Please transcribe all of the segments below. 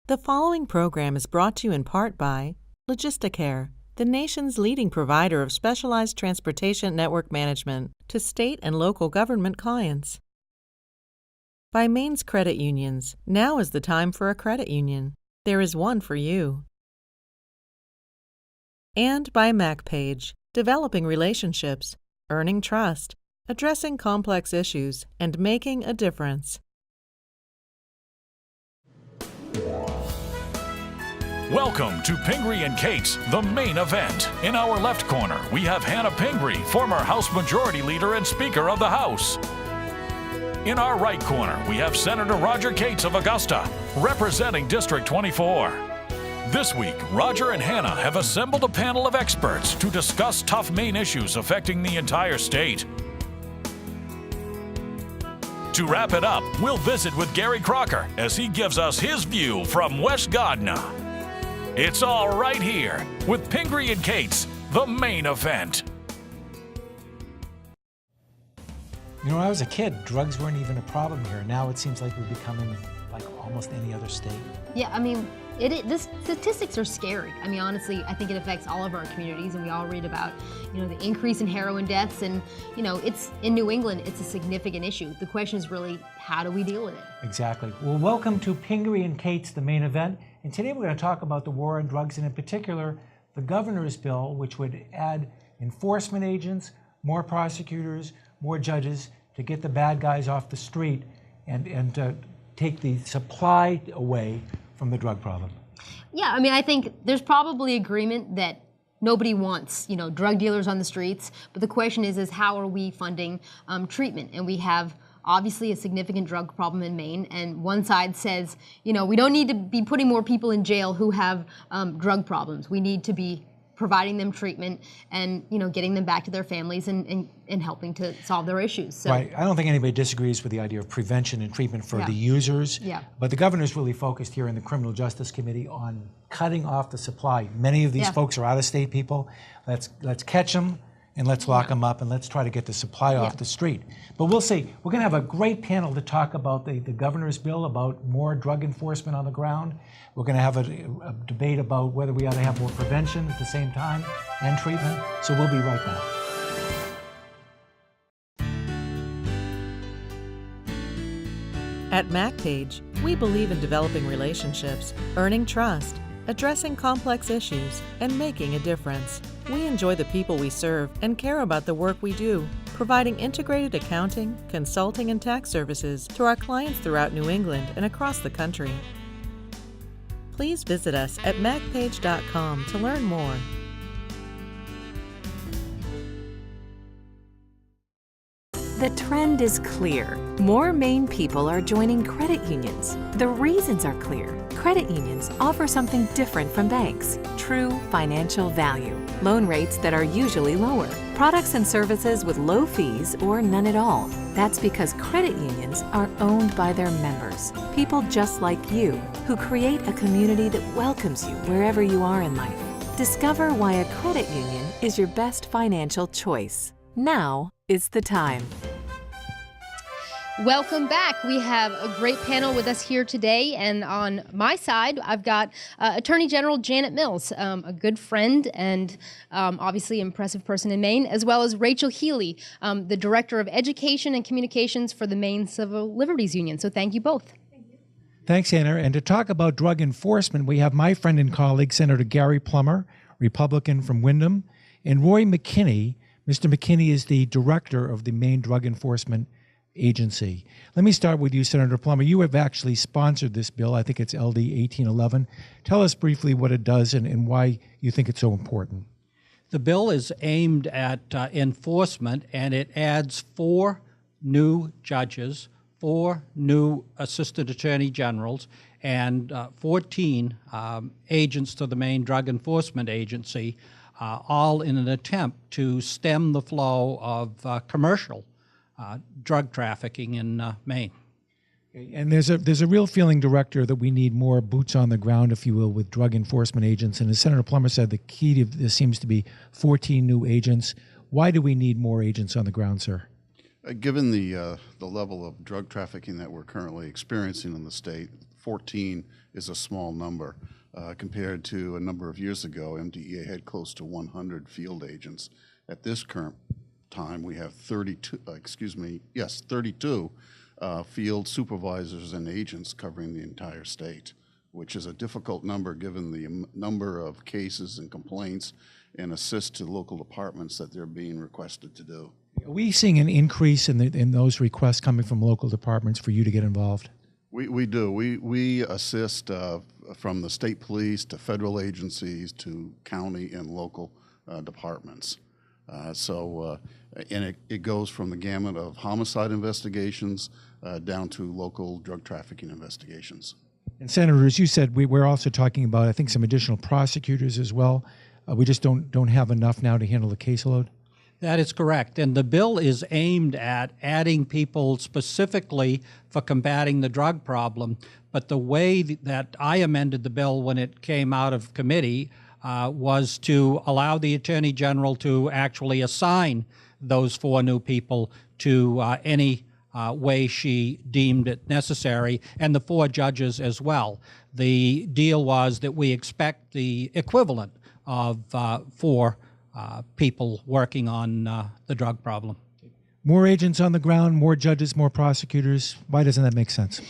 The following program is brought to you in part by Logisticare, the nation's leading provider of specialized transportation network management to state and local government clients. By Maine's credit unions, now is the time for a credit union. There is one for you. And by MacPage, developing relationships, earning trust, addressing complex issues, and making a difference. Welcome to Pingree and Katz, the main event. In our left corner, we have Hannah Pingree, former House Majority Leader and Speaker of the House. In our right corner, we have Senator Roger Katz of Augusta, representing District 24. This week, Roger and Hannah have assembled a panel of experts to discuss tough Maine issues affecting the entire state. To wrap it up, we'll visit with Gary Crocker as he gives us his view from West Gardner. It's all right here with Pingree and Katz, the main event. You know, when I was a kid, drugs weren't even a problem here. Now it seems like we're becoming like almost any other state. Yeah, I mean, the statistics are scary. I mean, honestly, I think it affects all of our communities, and we all read about, the increase in heroin deaths, and, it's in New England, it's a significant issue. The question is really, how do we deal with it? Exactly. Well, welcome to Pingree and Katz, the main event. And today we're going to talk about the war on drugs, and in particular, the governor's bill, which would add enforcement agents, more prosecutors, more judges to get the bad guys off the street and take the supply away from the drug problem. Yeah, I mean, I think there's probably agreement that nobody wants, drug dealers on the streets. But the question is how are we funding treatment? And we have obviously a significant drug problem in Maine. And one side says, we don't need to be putting more people in jail who have drug problems. We need to be providing them treatment and getting them back to their families and helping to solve their issues. So, right. I don't think anybody disagrees with the idea of prevention and treatment for the users. Yeah. But the governor's really focused here in the Criminal Justice Committee on cutting off the supply. Many of these folks are out-of-state people. Let's catch them and let's lock them up and let's try to get the supply off the street. But we'll see. We're going to have a great panel to talk about the governor's bill, about more drug enforcement on the ground. We're going to have a debate about whether we ought to have more prevention at the same time and treatment. So we'll be right back. At MacPage, we believe in developing relationships, earning trust, addressing complex issues, and making a difference. We enjoy the people we serve and care about the work we do, providing integrated accounting, consulting, and tax services to our clients throughout New England and across the country. Please visit us at macpage.com to learn more. The trend is clear. More Maine people are joining credit unions. The reasons are clear. Credit unions offer something different from banks: true financial value, loan rates that are usually lower, products and services with low fees or none at all. That's because credit unions are owned by their members, people just like you, who create a community that welcomes you wherever you are in life. Discover why a credit union is your best financial choice. Now is the time. Welcome back. We have a great panel with us here today, and on my side, I've got Attorney General Janet Mills, a good friend and obviously impressive person in Maine, as well as Rachel Healy, the Director of Education and Communications for the Maine Civil Liberties Union. So thank you both. Thanks, Anna. And to talk about drug enforcement, we have my friend and colleague, Senator Gary Plummer, Republican from Windham, and Roy McKinney. Mr. McKinney is the Director of the Maine Drug Enforcement Agency. Let me start with you, Senator Plummer. You have actually sponsored this bill. I think it's LD 1811. Tell us briefly what it does and why you think it's so important. The bill is aimed at enforcement, and it adds 4 new judges, 4 new assistant attorney generals, and 14 agents to the Maine Drug Enforcement Agency, all in an attempt to stem the flow of commercial drug trafficking in Maine. And there's a real feeling, Director, that we need more boots on the ground, if you will, with drug enforcement agents. And as Senator Plummer said, the key to this seems to be 14 new agents. Why do we need more agents on the ground, sir? Given the level of drug trafficking that we're currently experiencing in the state, 14 is a small number. Compared to a number of years ago, MDEA had close to 100 field agents. At this current time, we have 32 field supervisors and agents covering the entire state, which is a difficult number given the number of cases and complaints and assist to local departments that they're being requested to do. Are we seeing an increase in those requests coming from local departments for you to get involved? We do. We assist from the state police to federal agencies to county and local departments. And it goes from the gamut of homicide investigations down to local drug trafficking investigations. And Senator, as you said, we're also talking about, I think, some additional prosecutors as well. We just don't have enough now to handle the caseload. That is correct. And the bill is aimed at adding people specifically for combating the drug problem. But the way that I amended the bill when it came out of committee was to allow the Attorney General to actually assign those 4 new people to any way she deemed it necessary, and the 4 judges as well. The deal was that we expect the equivalent of 4 people working on the drug problem. More agents on the ground, more judges, more prosecutors. Why doesn't that make sense?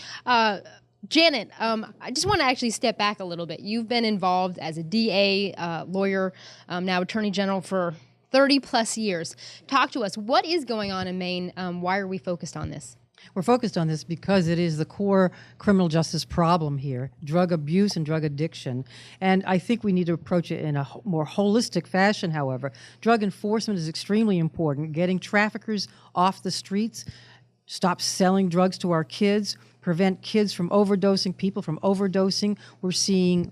Janet, I just want to actually step back a little bit. You've been involved as a DA, lawyer, now Attorney General for 30 plus years. Talk to us. What is going on in Maine? Why are we focused on this? We're focused on this because it is the core criminal justice problem here, drug abuse and drug addiction. And I think we need to approach it in a more holistic fashion, however. Drug enforcement is extremely important. Getting traffickers off the streets, stop selling drugs to our kids, prevent kids from overdosing, people from overdosing.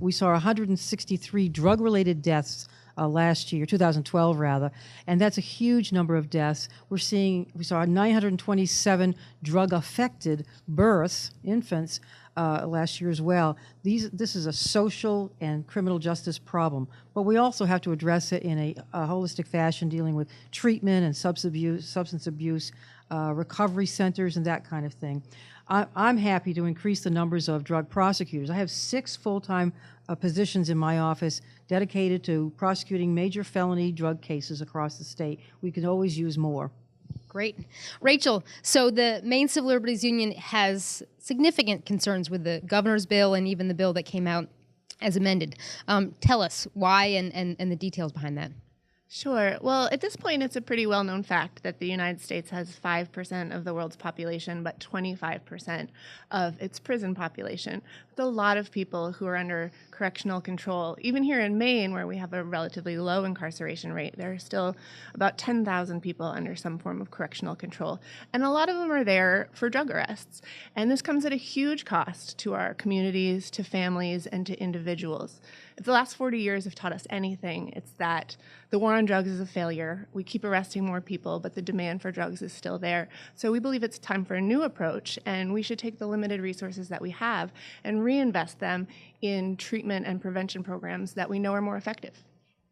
We saw 163 drug-related deaths last year, 2012 rather, and that's a huge number of deaths. We saw 927 drug-affected births, infants, last year as well. This is a social and criminal justice problem, but we also have to address it in a holistic fashion, dealing with treatment and substance abuse, recovery centers, and that kind of thing. I'm happy to increase the numbers of drug prosecutors. I have 6 full-time positions in my office dedicated to prosecuting major felony drug cases across the state. We can always use more. Great. Rachel, so the Maine Civil Liberties Union has significant concerns with the governor's bill and even the bill that came out as amended. Tell us why and the details behind that. Sure. Well, at this point, it's a pretty well-known fact that the United States has 5% of the world's population, but 25% of its prison population, with a lot of people who are under correctional control. Even here in Maine, where we have a relatively low incarceration rate, there are still about 10,000 people under some form of correctional control. And a lot of them are there for drug arrests. And this comes at a huge cost to our communities, to families, and to individuals. If the last 40 years have taught us anything, it's that the war on drugs is a failure. We keep arresting more people, but the demand for drugs is still there. So we believe it's time for a new approach, and we should take the limited resources that we have and reinvest them in treatment and prevention programs that we know are more effective.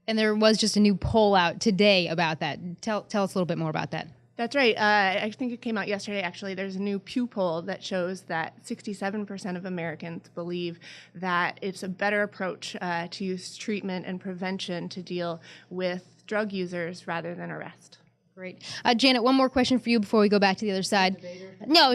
And there was just a new poll out today about that. Tell us a little bit more about that. That's right. I think it came out yesterday, actually. There's a new Pew poll that shows that 67% of Americans believe that it's a better approach to use treatment and prevention to deal with drug users rather than arrest. Great. Janet, one more question for you before we go back to the other side. No,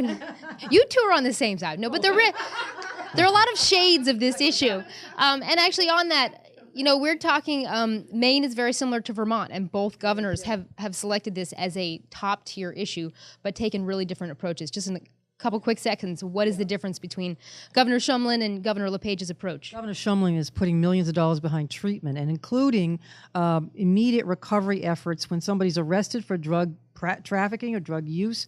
you two are on the same side. No, but there are a lot of shades of this issue. And actually on that, you know, we're talking, Maine is very similar to Vermont, and both governors have selected this as a top-tier issue, but taken really different approaches. Just in a couple quick seconds, what is the difference between Governor Shumlin and Governor LePage's approach? Governor Shumlin is putting millions of dollars behind treatment and including immediate recovery efforts when somebody's arrested for drug trafficking or drug use.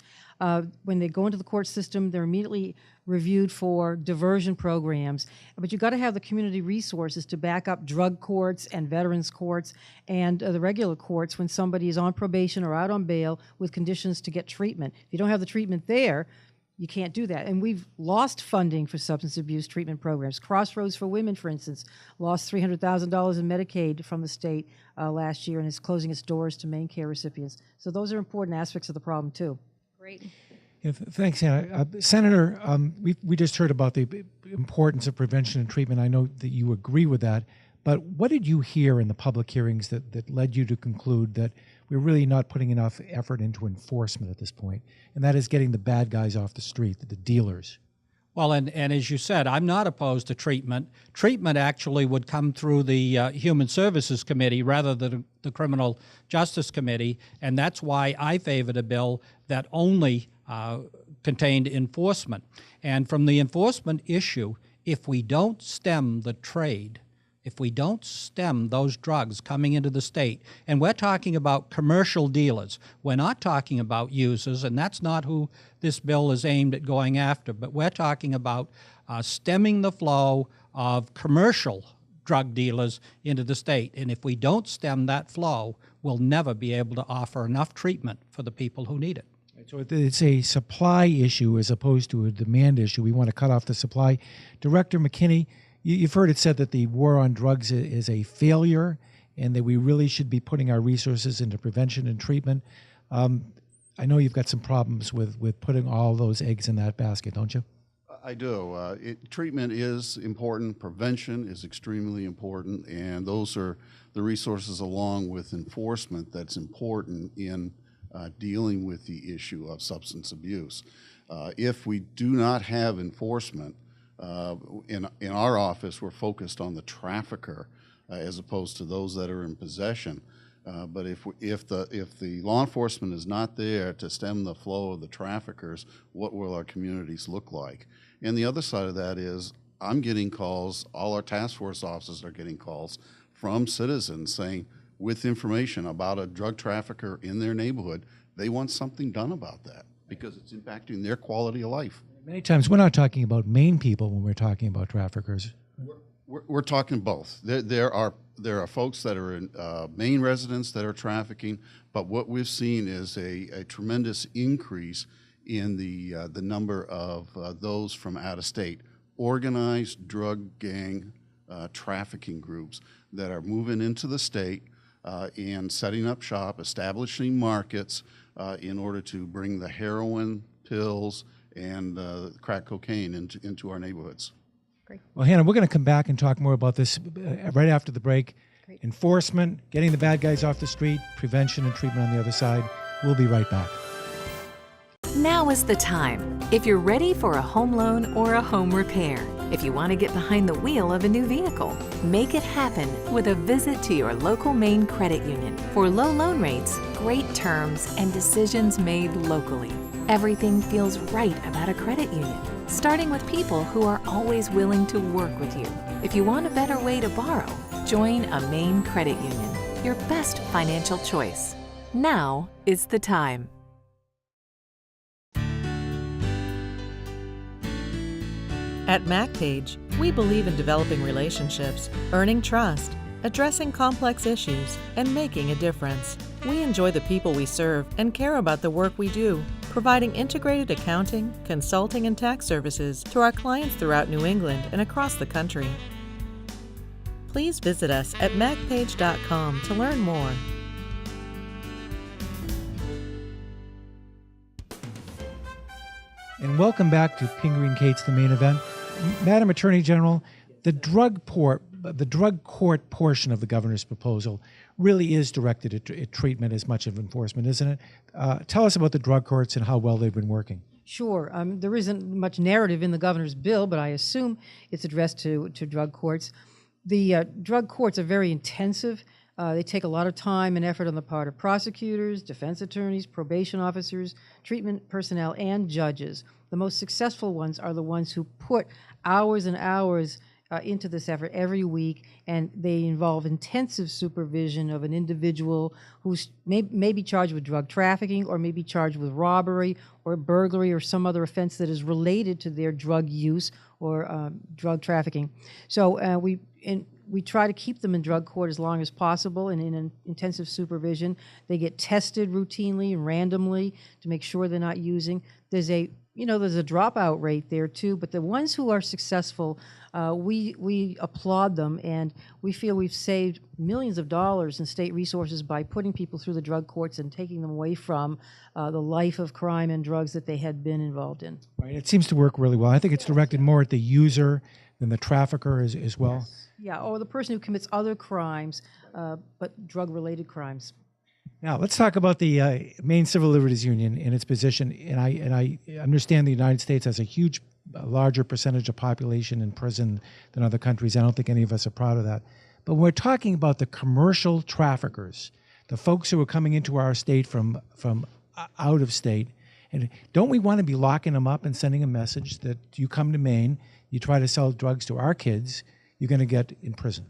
When they go into the court system, they're immediately reviewed for diversion programs. But you've got to have the community resources to back up drug courts and veterans courts and the regular courts when somebody is on probation or out on bail with conditions to get treatment. If you don't have the treatment there, you can't do that. And we've lost funding for substance abuse treatment programs. Crossroads for Women, for instance, lost $300,000 in Medicaid from the state last year and is closing its doors to Maine care recipients. So those are important aspects of the problem, too. Great. Thanks, Hannah. Senator, we just heard about the importance of prevention and treatment. I know that you agree with that, but what did you hear in the public hearings that led you to conclude that we're really not putting enough effort into enforcement at this point, and that is getting the bad guys off the street, the dealers? Well, and as you said, I'm not opposed to treatment. Treatment actually would come through the Human Services Committee rather than the Criminal Justice Committee, and that's why I favored a bill that only contained enforcement. And from the enforcement issue, if we don't stem the trade, if we don't stem those drugs coming into the state, and we're talking about commercial dealers, we're not talking about users, and that's not who this bill is aimed at going after, but we're talking about stemming the flow of commercial drug dealers into the state. And if we don't stem that flow, we'll never be able to offer enough treatment for the people who need it. So it's a supply issue as opposed to a demand issue. We want to cut off the supply. Director McKinney, you've heard it said that the war on drugs is a failure and that we really should be putting our resources into prevention and treatment. I know you've got some problems with putting all those eggs in that basket, don't you? I do. Treatment is important. Prevention is extremely important, and those are the resources along with enforcement that's important in dealing with the issue of substance abuse. If we do not have enforcement, in our office, we're focused on the trafficker as opposed to those that are in possession. But if the law enforcement is not there to stem the flow of the traffickers, what will our communities look like? And the other side of that is I'm getting calls, all our task force officers are getting calls from citizens saying, with information about a drug trafficker in their neighborhood, they want something done about that because it's impacting their quality of life. Many times we're not talking about Maine people when we're talking about traffickers. We're talking both. There are folks that are in Maine residents that are trafficking, but what we've seen is a tremendous increase in the number of those from out of state, organized drug gang trafficking groups that are moving into the state and setting up shop, establishing markets in order to bring the heroin, pills, and crack cocaine into our neighborhoods. Great. Well, Hannah, we're going to come back and talk more about this right after the break. Great. Enforcement, getting the bad guys off the street, prevention and treatment on the other side. We'll be right back. Now is the time. If you're ready for a home loan or a home repair, if you want to get behind the wheel of a new vehicle, make it happen with a visit to your local Maine credit union. For low loan rates, great terms, and decisions made locally. Everything feels right about a credit union, starting with people who are always willing to work with you. If you want a better way to borrow, join a Maine credit union, your best financial choice. Now is the time. At MacPage, we believe in developing relationships, earning trust, addressing complex issues, and making a difference. We enjoy the people we serve and care about the work we do, providing integrated accounting, consulting, and tax services to our clients throughout New England and across the country. Please visit us at macpage.com to learn more. And welcome back to Pingree and Katz, the main event. Madam Attorney General, the drug court portion of the governor's proposal really is directed at treatment as much as enforcement, isn't it? Tell us about the drug courts and how well they've been working. Sure. There isn't much narrative in the governor's bill, but I assume it's addressed to drug courts. The drug courts are very intensive. They take a lot of time and effort on the part of prosecutors, defense attorneys, probation officers, treatment personnel, and judges. The most successful ones are the ones who put hours and hours into this effort every week, and they involve intensive supervision of an individual who's may be charged with drug trafficking or may be charged with robbery or burglary or some other offense that is related to their drug use or drug trafficking. So we try to keep them in drug court as long as possible and in an intensive supervision. They get tested routinely and randomly to make sure they're not using. There's a there's a dropout rate there too, but the ones who are successful, we applaud them, and we feel we've saved millions of dollars in state resources by putting people through the drug courts and taking them away from the life of crime and drugs that they had been involved in. Right. It seems to work really well. I think it's directed more at the user than the trafficker as well. Yeah, or the person who commits other crimes, but drug-related crimes. Now, let's talk about the Maine Civil Liberties Union and its position. And I understand the United States has a larger percentage of population in prison than other countries. I don't think any of us are proud of that. But when we're talking about the commercial traffickers, the folks who are coming into our state from out of state, and don't we want to be locking them up and sending a message that you come to Maine, you try to sell drugs to our kids, you're going to get in prison?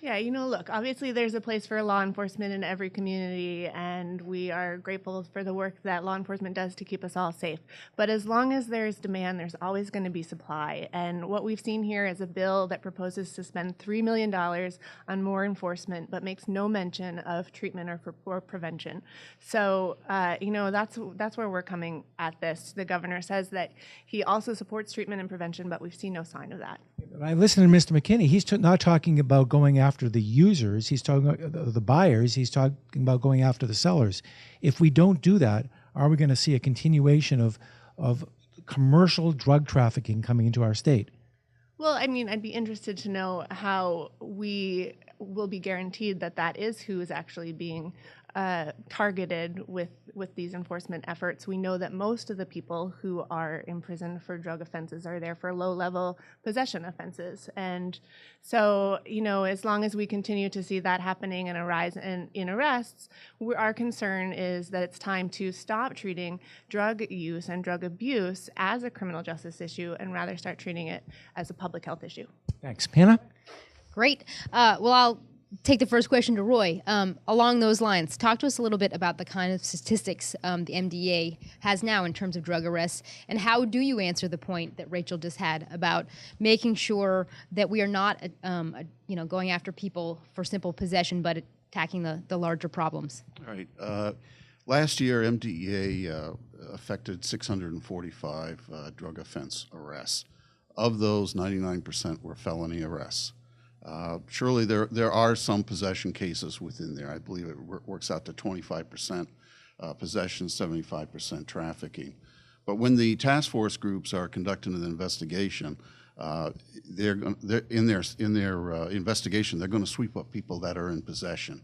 Yeah, look, obviously there's a place for law enforcement in every community, and we are grateful for the work that law enforcement does to keep us all safe. But as long as there's demand, there's always going to be supply. And what we've seen here is a bill that proposes to spend $3 million on more enforcement, but makes no mention of treatment or prevention. So, that's where we're coming at this. The governor says that he also supports treatment and prevention, but we've seen no sign of that. I listen to Mr. McKinney. He's not talking about going after the users. He's talking about the buyers. He's talking about going after the sellers. If we don't do that, are we going to see a continuation of commercial drug trafficking coming into our state? Well, I'd be interested to know how we will be guaranteed that is who is actually being targeted with these enforcement efforts. We know that most of the people who are in prison for drug offenses are there for low-level possession offenses. And so, as long as we continue to see that happening and a rise in arrests, our concern is that it's time to stop treating drug use and drug abuse as a criminal justice issue and rather start treating it as a public health issue. Thanks. Hannah? Great. Well, I'll take the first question to Roy. Along those lines, talk to us a little bit about the kind of statistics the MDA has now in terms of drug arrests, and how do you answer the point that Rachel just had about making sure that we are not, going after people for simple possession, but attacking the larger problems? All right. Last year, MDEA affected 645 drug offense arrests. Of those, 99% were felony arrests. Surely there are some possession cases within there. I believe it works out to 25% possession, 75% trafficking. But when the task force groups are conducting an investigation, in their investigation, they're going to sweep up people that are in possession.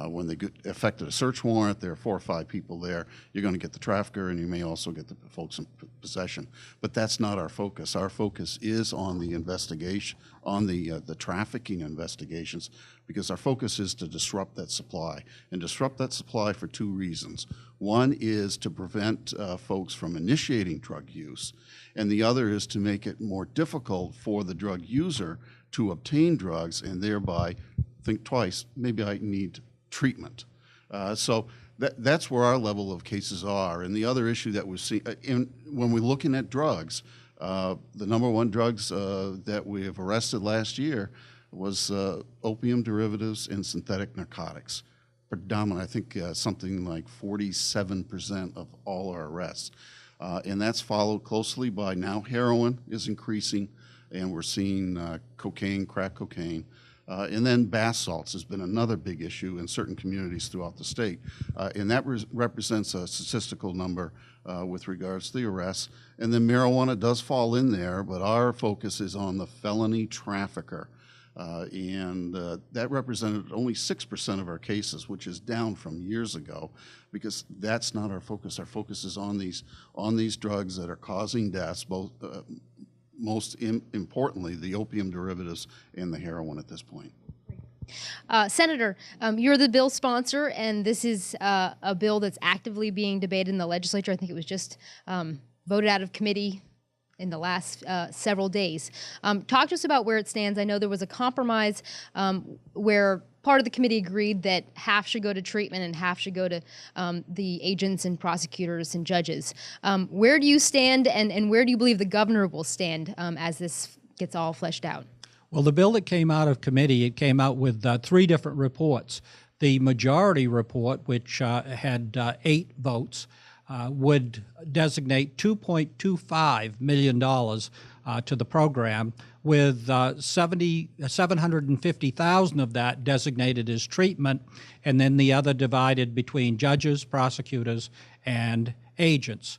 When they get effected a search warrant, there are 4 or 5 people there. You're going to get the trafficker, and you may also get the folks in possession. But that's not our focus. Our focus is on the investigation, on the trafficking investigations, because our focus is to disrupt that supply, and disrupt that supply for 2 reasons. One is to prevent folks from initiating drug use, and the other is to make it more difficult for the drug user to obtain drugs and thereby think twice, maybe I need treatment. So that's where our level of cases are. And the other issue that we see, when we're looking at drugs, the number 1 drugs that we have arrested last year was opium derivatives and synthetic narcotics. Predominant, I think something like 47% of all our arrests. And that's followed closely by now heroin is increasing, and we're seeing cocaine, crack cocaine. And then bath salts has been another big issue in certain communities throughout the state. And that represents a statistical number with regards to the arrests. And then marijuana does fall in there, but our focus is on the felony trafficker. And that represented only 6% of our cases, which is down from years ago, because that's not our focus. Our focus is on these drugs that are causing deaths, both most importantly, the opium derivatives and the heroin at this point. Senator, you're the bill sponsor, and this is a bill that's actively being debated in the legislature. I think it was just voted out of committee in the last several days. Talk to us about where it stands. I know there was a compromise where part of the committee agreed that half should go to treatment and half should go to the agents and prosecutors and judges. Where do you stand, and where do you believe the governor will stand as this gets all fleshed out? Well, the bill that came out of committee, it came out with 3 different reports. The majority report, which had 8 votes, would designate $2.25 million to the program, with $750,000 of that designated as treatment, and then the other divided between judges, prosecutors, and agents.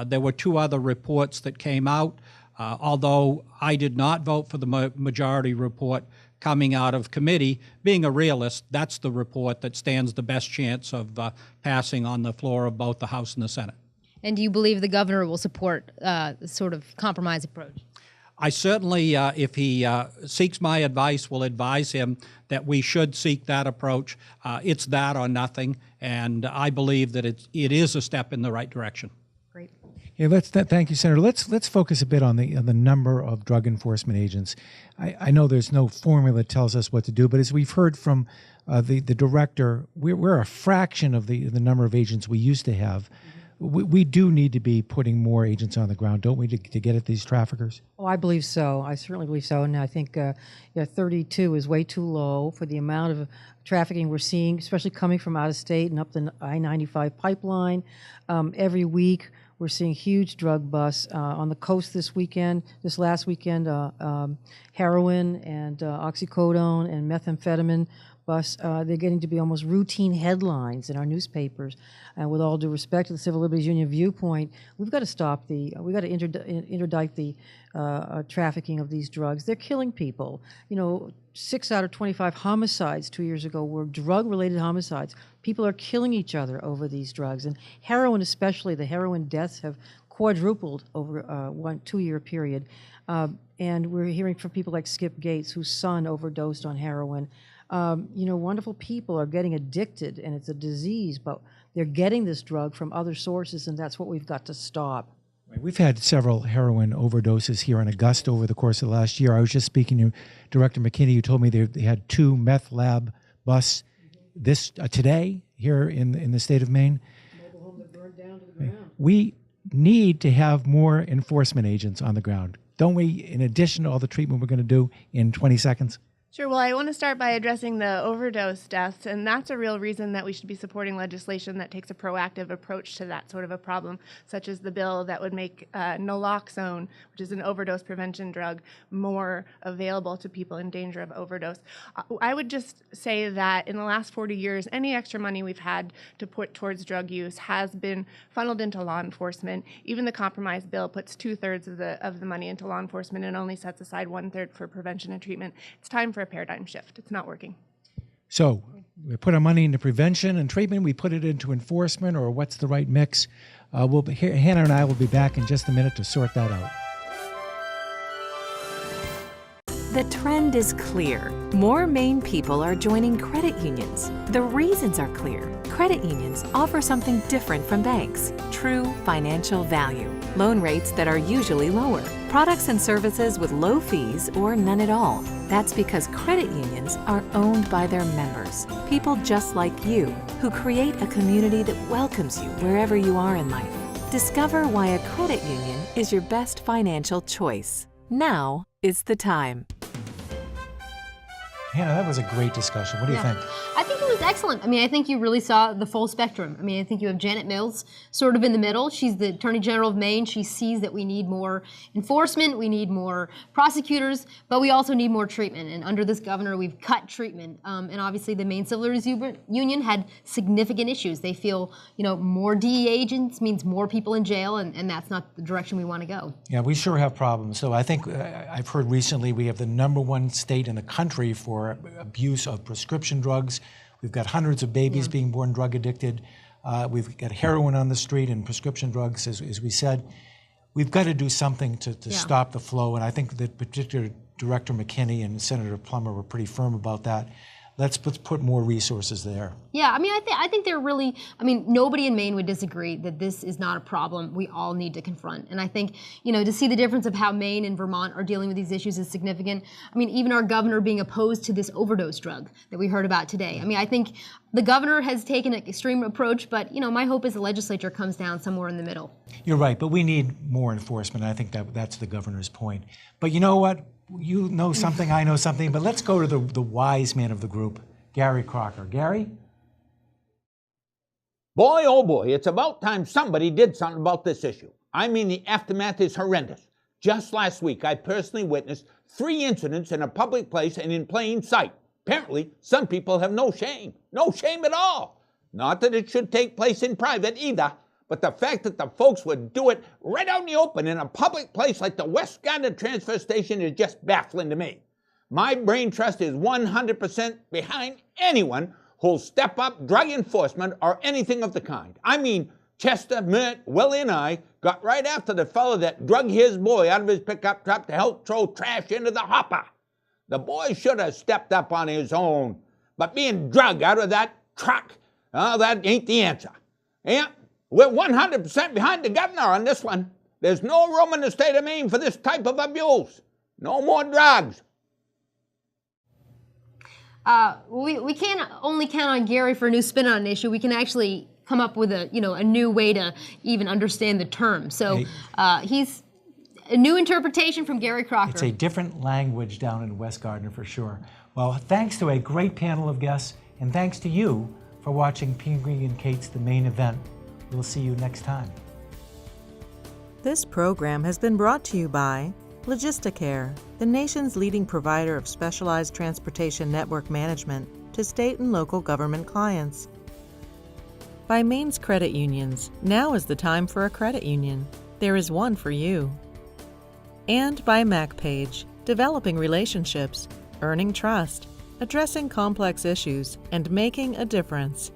There were two other reports that came out. Although I did not vote for the majority report coming out of committee, being a realist, that's the report that stands the best chance of passing on the floor of both the House and the Senate. And do you believe the governor will support this sort of compromise approach? I certainly, if he seeks my advice, will advise him that we should seek that approach. It's that or nothing, and I believe that it is a step in the right direction. Great. Yeah, thank you, Senator. Let's focus a bit on the number of drug enforcement agents. I know there's no formula that tells us what to do, but as we've heard from the director, we're a fraction of the number of agents we used to have. We do need to be putting more agents on the ground, don't we, to get at these traffickers? Oh, I believe so. I certainly believe so. And I think 32 is way too low for the amount of trafficking we're seeing, especially coming from out of state and up the I-95 pipeline. Every week, we're seeing huge drug busts on the coast this last weekend, heroin and oxycodone and methamphetamine busts. They're getting to be almost routine headlines in our newspapers. And with all due respect to the Civil Liberties Union viewpoint, we've got to stop we've got to interdict the trafficking of these drugs. They're killing people. 6 out of 25 homicides 2 years ago were drug-related homicides. People are killing each other over these drugs. And heroin especially, the heroin deaths have quadrupled over a 2-year period. And we're hearing from people like Skip Gates, whose son overdosed on heroin. Wonderful people are getting addicted, and it's a disease, but they're getting this drug from other sources, and that's what we've got to stop. We've had several heroin overdoses here in Augusta over the course of the last year. I was just speaking to Director McKinney, who told me they had 2 meth lab busts today here in the state of Maine. Mobile home that burned down to the ground. We need to have more enforcement agents on the ground, don't we, in addition to all the treatment we're going to do in 20 seconds? Sure. Well, I want to start by addressing the overdose deaths, and that's a real reason that we should be supporting legislation that takes a proactive approach to that sort of a problem, such as the bill that would make naloxone, which is an overdose prevention drug, more available to people in danger of overdose. I would just say that in the last 40 years, any extra money we've had to put towards drug use has been funneled into law enforcement. Even the compromise bill puts 2/3 of the money into law enforcement and only sets aside 1/3 for prevention and treatment. It's time for a paradigm shift. It's not working. So we put our money into prevention and treatment, we put it into enforcement, or what's the right mix? Hannah and I will be back in just a minute to sort that out. The trend is clear. More Maine people are joining credit unions. The reasons are clear. Credit unions offer something different from banks: true financial value, loan rates that are usually lower, products and services with low fees or none at all. That's because credit unions are owned by their members, people just like you, who create a community that welcomes you wherever you are in life. Discover why a credit union is your best financial choice. Now is the time. Hannah, that was a great discussion. What do you think? I think it was excellent. I think you really saw the full spectrum. I think you have Janet Mills sort of in the middle. She's the Attorney General of Maine. She sees that we need more enforcement, we need more prosecutors, but we also need more treatment. And under this governor, we've cut treatment. And obviously the Maine Civil Liberties Union had significant issues. They feel, more DEA agents means more people in jail, and that's not the direction we want to go. Yeah, we sure have problems. So I think I've heard recently we have the #1 state in the country for abuse of prescription drugs. We've got hundreds of babies being born drug addicted. We've got heroin on the street and prescription drugs, as we said. We've got to do something to stop the flow, and I think that particular Director McKinney and Senator Plummer were pretty firm about that. Let's put more resources there. Yeah, I think they're really, nobody in Maine would disagree that this is not a problem we all need to confront. And I think, to see the difference of how Maine and Vermont are dealing with these issues is significant. Even our governor being opposed to this overdose drug that we heard about today. I think the governor has taken an extreme approach, but, my hope is the legislature comes down somewhere in the middle. You're right, but we need more enforcement. I think that's the governor's point. But you know what? You know something, I know something, but let's go to the wise man of the group, Gary Crocker. Gary? Boy, oh boy, it's about time somebody did something about this issue. I mean, the aftermath is horrendous. Just last week, I personally witnessed 3 incidents in a public place and in plain sight. Apparently, some people have no shame at all. Not that it should take place in private either, but the fact that the folks would do it right out in the open in a public place like the West Garden transfer station is just baffling to me. My brain trust is 100% behind anyone who'll step up drug enforcement or anything of the kind. I mean, Chester, Mert, Willie, and I got right after the fellow that drug his boy out of his pickup truck to help throw trash into the hopper. The boy should have stepped up on his own, but being drugged out of that truck, that ain't the answer. Yeah, we're 100% behind the governor on this one. There's no room in the state of Maine for this type of abuse. No more drugs. We can't only count on Gary for a new spin on an issue. We can actually come up with a new way to even understand the term. So he's a new interpretation from Gary Crocker. It's a different language down in West Gardner for sure. Well, thanks to a great panel of guests, and thanks to you for watching Pingree and Katz, the Maine event. We'll see you next time. This program has been brought to you by Logisticare, the nation's leading provider of specialized transportation network management to state and local government clients. By Maine's credit unions, now is the time for a credit union. There is one for you. And by MacPage, developing relationships, earning trust, addressing complex issues, and making a difference.